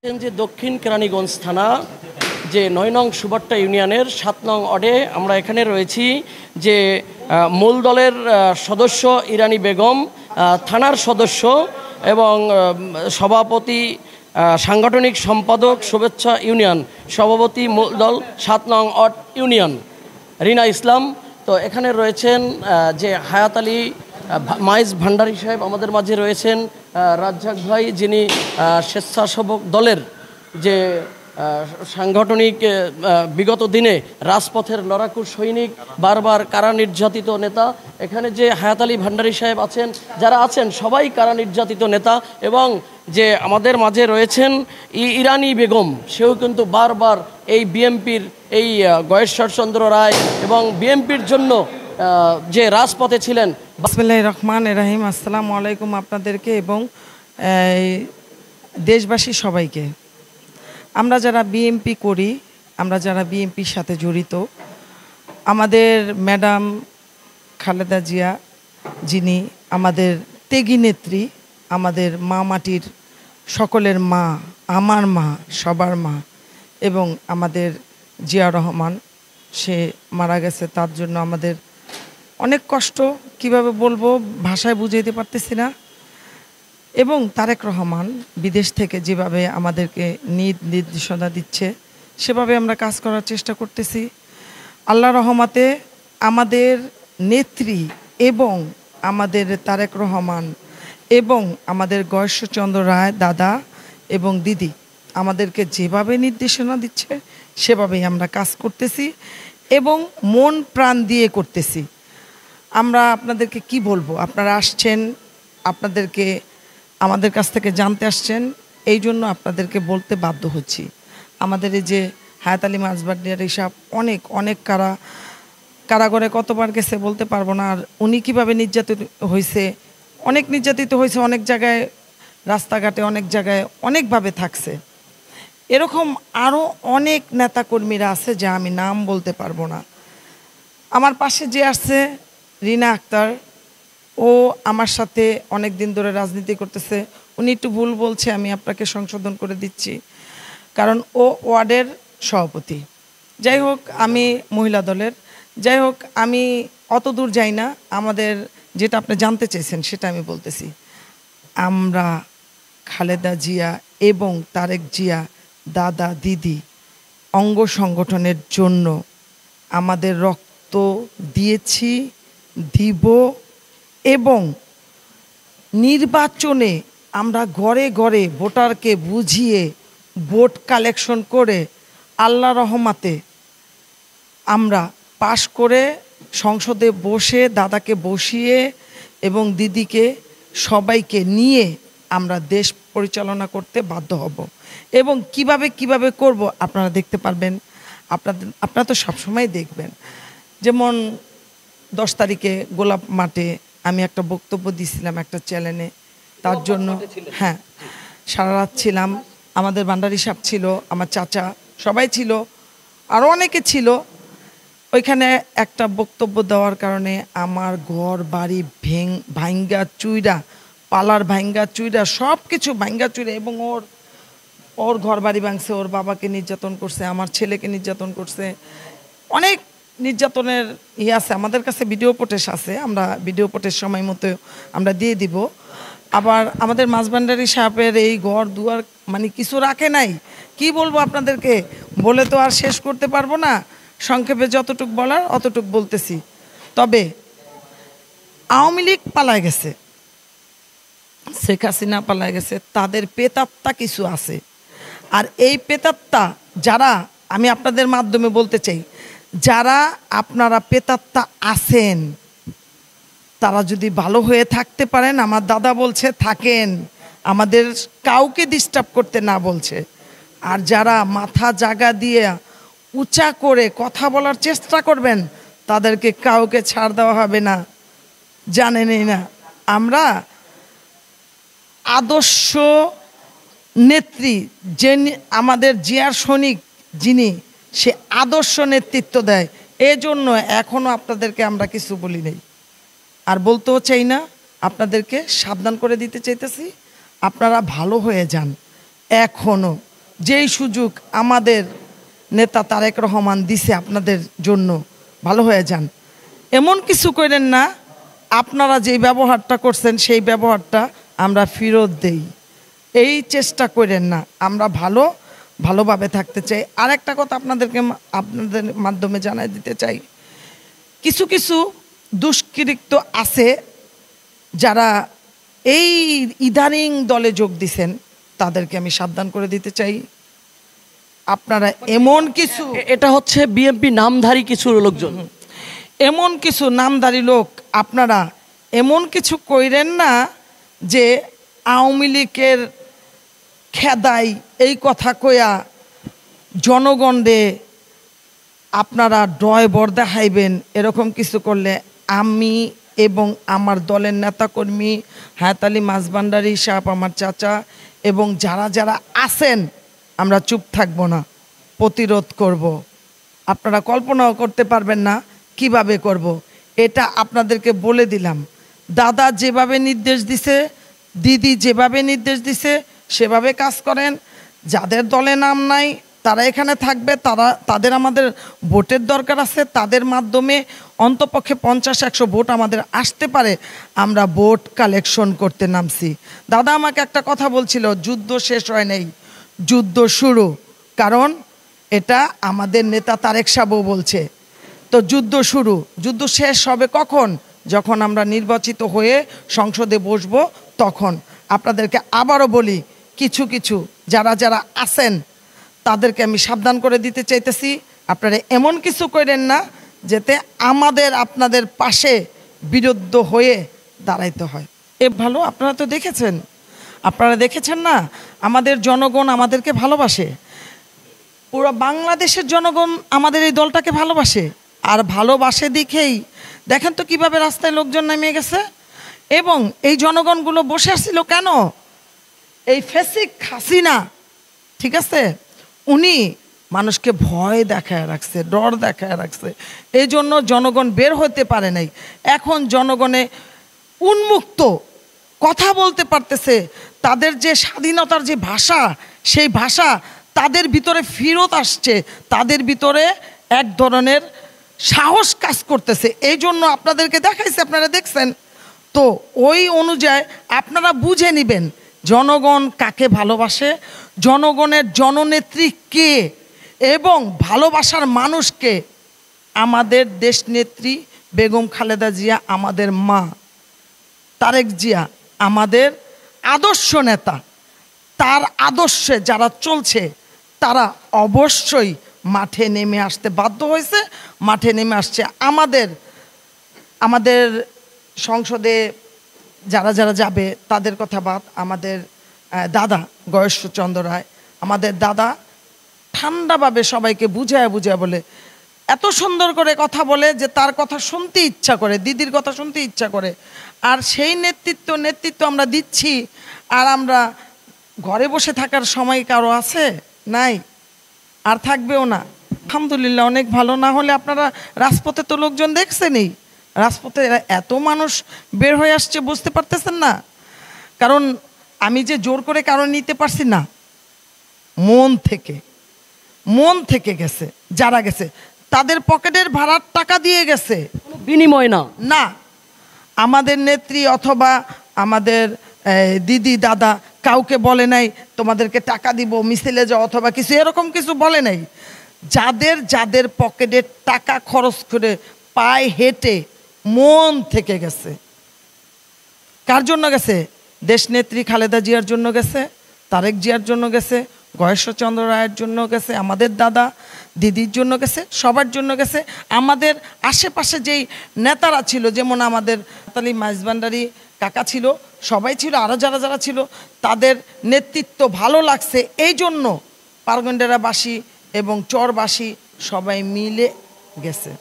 যে দক্ষিণ কেরানীগঞ্জ থানা যে ৯ নং সুবাট্টা ইউনিয়নের ৭ নং ওয়ার্ডে আমরা এখানে রয়েছি। যে মূল দলের সদস্য ইরানি বেগম, থানার সদস্য এবং সভাপতি, সাংগঠনিক সম্পাদক শুভেচ্ছা ইউনিয়ন, সভাপতি মূল দল ৭ নং ওয়ার্ড ইউনিয়ন রিনা ইসলাম। তো এখানে রয়েছেন যে হায়াত আলী মাইজ ভান্ডারী সাহেব, আমাদের মাঝে রয়েছেন রাজ্জাক ভাই, যিনি স্বেচ্ছাসেবক দলের যে সাংগঠনিক বিগত দিনে রাজপথের লড়াকু সৈনিক, বারবার কারা নির্যাতিত নেতা। এখানে যে হায়াত আলী ভান্ডারী সাহেব আছেন, যারা আছেন সবাই কারা নির্যাতিত নেতা। এবং যে আমাদের মাঝে রয়েছেন ইরানি বেগম, সেও কিন্তু বারবার এই বিএমপির এই গয়েশ্বরচন্দ্র রায় এবং বিএমপির জন্য যে রাজপথে ছিলেন। বিসমিল্লাহির রহমানির রহিম। আসসালামু আলাইকুম আপনাদেরকে এবং দেশবাসী সবাইকে। আমরা যারা বিএমপি করি, আমরা যারা বিএমপির সাথে জড়িত, আমাদের ম্যাডাম খালেদা জিয়া, যিনি আমাদের ত্যাগী নেত্রী, আমাদের মা মাটির সকলের মা, আমার মা, সবার মা, এবং আমাদের জিয়া রহমান, সে মারা গেছে। তার জন্য আমাদের অনেক কষ্ট, কিভাবে বলবো, ভাষায় বুঝাইতে পারতেছি না। এবং তারেক রহমান বিদেশ থেকে যেভাবে আমাদেরকে নির্দেশনা দিচ্ছে, সেভাবে আমরা কাজ করার চেষ্টা করতেছি। আল্লাহ রহমতে আমাদের নেত্রী এবং আমাদের তারেক রহমান এবং আমাদের গয়েশ্বরচন্দ্র রায় দাদা এবং দিদি আমাদেরকে যেভাবে নির্দেশনা দিচ্ছে, সেভাবেই আমরা কাজ করতেছি এবং মন প্রাণ দিয়ে করতেছি। আমরা আপনাদেরকে কি বলবো, আপনারা আসছেন, আপনাদেরকে আমাদের কাছ থেকে জানতে আসছেন, এই জন্য আপনাদেরকে বলতে বাধ্য হচ্ছি। আমাদের এই যে হায়াত আলী মাঝবাড়িয়ার হিসাব অনেক অনেক কারাগারে কতবার গেছে বলতে পারবো না। আর উনি কীভাবে নির্যাতিত হয়েছে, অনেক নির্যাতিত হয়েছে, অনেক জায়গায় রাস্তাঘাটে অনেক জায়গায় অনেকভাবে থাকছে। এরকম আরও অনেক নেতাকর্মীরা আছে যা আমি নাম বলতে পারবো না। আমার পাশে যে আসছে রিনা আক্তার, ও আমার সাথে অনেক দিন ধরে রাজনীতি করতেছে। উনি একটু ভুল বলছে, আমি আপনাকে সংশোধন করে দিচ্ছি, কারণ ও ওয়ার্ডের সভাপতি। যাই হোক, আমি মহিলা দলের। যাই হোক, আমি অত দূর যাই না। আমাদের যেটা আপনি জানতে চেয়েছেন সেটা আমি বলতেছি। আমরা খালেদা জিয়া এবং তারেক জিয়া দাদা দিদি অঙ্গ সংগঠনের জন্য আমাদের রক্ত দিয়েছি, দিব, এবং নির্বাচনে আমরা ঘরে ঘরে ভোটারকে বুঝিয়ে ভোট কালেকশন করে আল্লাহ রহমতে আমরা পাশ করে সংসদে বসে দাদাকে বসিয়ে এবং দিদিকে সবাইকে নিয়ে আমরা দেশ পরিচালনা করতে বাধ্য হব। এবং কিভাবে করব আপনারা দেখতে পারবেন। আপনারা তো সবসময় দেখবেন। যেমন 10 তারিখে গোলাপ মাঠে আমি একটা বক্তব্য দিয়েছিলাম একটা চ্যানেলে, তার জন্য হ্যাঁ সারা রাত ছিলাম। আমাদের ভান্ডারী সাহেব ছিল, আমার চাচা, সবাই ছিল, আরও অনেকে ছিল। ওইখানে একটা বক্তব্য দেওয়ার কারণে আমার ঘর বাড়ি ভাঙ্গা চুইরা, পালার ভাঙ্গা চুইরা, সব কিছু ভাঙ্গা চুইরা, এবং ওর ঘর বাড়ি ভাঙছে, ওর বাবাকে নির্যাতন করছে, আমার ছেলেকে নির্যাতন করছে, অনেক নির্যাতনের আছে। আমাদের কাছে ভিডিও ফুটেজ আছে, আমরা ভিডিও ফুটেজ সময় মতো আমরা দিয়ে দিব। আবার আমাদের মাঝভান্ডারী সাহেবের এই ঘর দুয়ার মানে কিছু রাখে নাই। কি বলবো আপনাদেরকে, বলে তো আর শেষ করতে পারবো না। সংক্ষেপে যতটুক বলার অতটুক বলতেছি। তবে আওয়ামী লীগ পালায় গেছে, শেখ হাসিনা পালায় গেছে, তাদের প্রেতাত্মা কিছু আছে। আর এই প্রেতাত্মা যারা, আমি আপনাদের মাধ্যমে বলতে চাই, যারা আপনারা প্রেতাত্মা আছেন, তারা যদি ভালো হয়ে থাকতে পারেন, আমার দাদা বলছে থাকেন, আমাদের কাউকে ডিস্টার্ব করতে না বলছে। আর যারা মাথা জায়গা দিয়ে উঁচা করে কথা বলার চেষ্টা করবেন, তাদেরকে কাউকে ছাড় দেওয়া হবে না। জানেনই না আমরা আদর্শ নেত্রী, যে আমাদের জিয়ার সৈনিক, যিনি সে আদর্শ নেতৃত্ব দেয়। এজন্য এখনও আপনাদেরকে আমরা কিছু বলি নাই, আর বলতেও চাই না। আপনাদেরকে সাবধান করে দিতে চাইতেছি, আপনারা ভালো হয়ে যান। এখনও যেই সুযোগ আমাদের নেতা তারেক রহমান দিছে আপনাদের জন্য, ভালো হয়ে যান। এমন কিছু করেন না আপনারা যেই ব্যবহারটা করছেন সেই ব্যবহারটা আমরা ফেরত দেই, এই চেষ্টা করেন না। আমরা ভালোভাবে থাকতে চাই। আর একটা কথা আপনাদের মাধ্যমে জানাই দিতে চাই, কিছু কিছু দুষ্কৃতিক আছে যারা এই ইদানিং দলে যোগ দিছেন, তাদেরকে আমি সাবধান করে দিতে চাই। আপনারা এমন কিছু, এটা হচ্ছে বিএনপি নামধারী কিছু লোকজন, এমন কিছু নামধারী লোক, আপনারা এমন কিছু কইরেন না যে আওয়ামী লীগের খেদাই এই কথা কইয়া জনগণে আপনারা ডয়বর দেখাইবেন। এরকম কিছু করলে আমি এবং আমার দলের নেতাকর্মী হায়াত আলী মাঝভান্ডারী সাহেব, আমার চাচা এবং যারা যারা আছেন, আমরা চুপ থাকব না, প্রতিরোধ করব। আপনারা কল্পনাও করতে পারবেন না কিভাবে করব। এটা আপনাদেরকে বলে দিলাম। দাদা যেভাবে নির্দেশ দিছে, দিদি যেভাবে নির্দেশ দিছে সেভাবে কাজ করেন। যাদের দলে নাম নাই তারা এখানে থাকবে, তাদের আমাদের ভোটের দরকার আছে, তাদের মাধ্যমে অন্তপক্ষে 50-100 ভোট আমাদের আসতে পারে। আমরা ভোট কালেকশন করতে নামছি। দাদা আমাকে একটা কথা বলছিল, যুদ্ধ শেষ হয় নাই, যুদ্ধ শুরু। কারণ এটা আমাদের নেতা তারেক সাহেবও বলছে। তো যুদ্ধ শুরু, যুদ্ধ শেষ হবে কখন? যখন আমরা নির্বাচিত হয়ে সংসদে বসবো তখন। আপনাদেরকে আবারও বলি, কিছু কিছু যারা যারা আছেন তাদেরকে আমি সাবধান করে দিতে চাইতেছি, আপনারা এমন কিছু করেন না যাতে আমাদের আপনাদের পাশে বিরুদ্ধ হয়ে দাঁড়াইতে হয়। এ ভালো, আপনারা তো দেখেছেন, আপনারা দেখেছেন না, আমাদের জনগণ আমাদেরকে ভালোবাসে। পুরো বাংলাদেশের জনগণ আমাদের এই দলটাকে ভালোবাসে। আর ভালোবাসে দেখেই দেখেন তো কিভাবে রাস্তায় লোকজন নেমে গেছে। এবং এই জনগণগুলো বসে আসছিল কেন? এই ফেসিক হাসিনা, ঠিক আছে, উনি মানুষকে ভয় দেখায় রাখছে, ডর দেখায় রাখছে, এই জন্য জনগণ বের হতে পারে নাই। এখন জনগণে উন্মুক্ত কথা বলতে পারতেছে। তাদের যে স্বাধীনতার যে ভাষা, সেই ভাষা তাদের ভিতরে ফেরত আসছে, তাদের ভিতরে এক ধরনের সাহস কাজ করতেছে। এই জন্য আপনাদেরকে দেখাইছে, আপনারা দেখছেন। তো ওই অনুযায়ী আপনারা বুঝে নেবেন জনগণ কাকে ভালোবাসে, জনগণের জননেত্রী কে এবং ভালোবাসার মানুষকে। আমাদের দেশনেত্রী বেগম খালেদা জিয়া আমাদের মা, তারেক জিয়া আমাদের আদর্শ নেতা। তার আদর্শে যারা চলছে তারা অবশ্যই মাঠে নেমে আসতে বাধ্য হয়েছে, মাঠে নেমে আসছে। আমাদের সংসদে যারা যারা যাবে তাদের কথা বাদ, আমাদের দাদা গয়েশ্বরচন্দ্র রায়, আমাদের দাদা ঠান্ডাভাবে সবাইকে বুঝায় বলে, এত সুন্দর করে কথা বলে যে তার কথা শুনতে ইচ্ছা করে, দিদির কথা শুনতে ইচ্ছা করে। আর সেই নেতৃত্ব আমরা দিচ্ছি। আর আমরা ঘরে বসে থাকার সময় কারো আছে? নাই, আর থাকবেও না। আলহামদুলিল্লাহ অনেক ভালো। না হলে আপনারা রাজপথে তো লোকজন দেখছেনই, রাজপথে এত মানুষ বের হয়ে আসছে, বুঝতে পারতেছেন না। কারণ আমি যে জোর করে কারণ নিতে পারছি না, মন থেকে গেছে। যারা গেছে তাদের পকেটের ভাড়ার টাকা দিয়ে গেছে, বিনিময় না। না, আমাদের নেত্রী অথবা আমাদের দিদি দাদা কাউকে বলে নাই তোমাদেরকে টাকা দিব মিছিলে যাও অথবা কিছু, এরকম কিছু বলে নাই। যাদের পকেটে টাকা খরচ করে পায়ে হেঁটে মন থেকে গেছে। কার জন্য গেছে? দেশনেত্রী খালেদা জিয়ার জন্য গেছে, তারেক জিয়ার জন্য গেছে, গয়েশ্বরচন্দ্র রায়ের জন্য গেছে, আমাদের দাদা দিদির জন্য গেছে, সবার জন্য গেছে। আমাদের আশেপাশে যেই নেতারা ছিল, যেমন আমাদের তালি মাঝভান্ডারী কাকা ছিল, সবাই ছিল, আরও যারা ছিল, তাদের নেতৃত্ব ভালো লাগছে। এই জন্য পারগন্ডেরাবাসী এবং চরবাসী সবাই মিলে গেছে।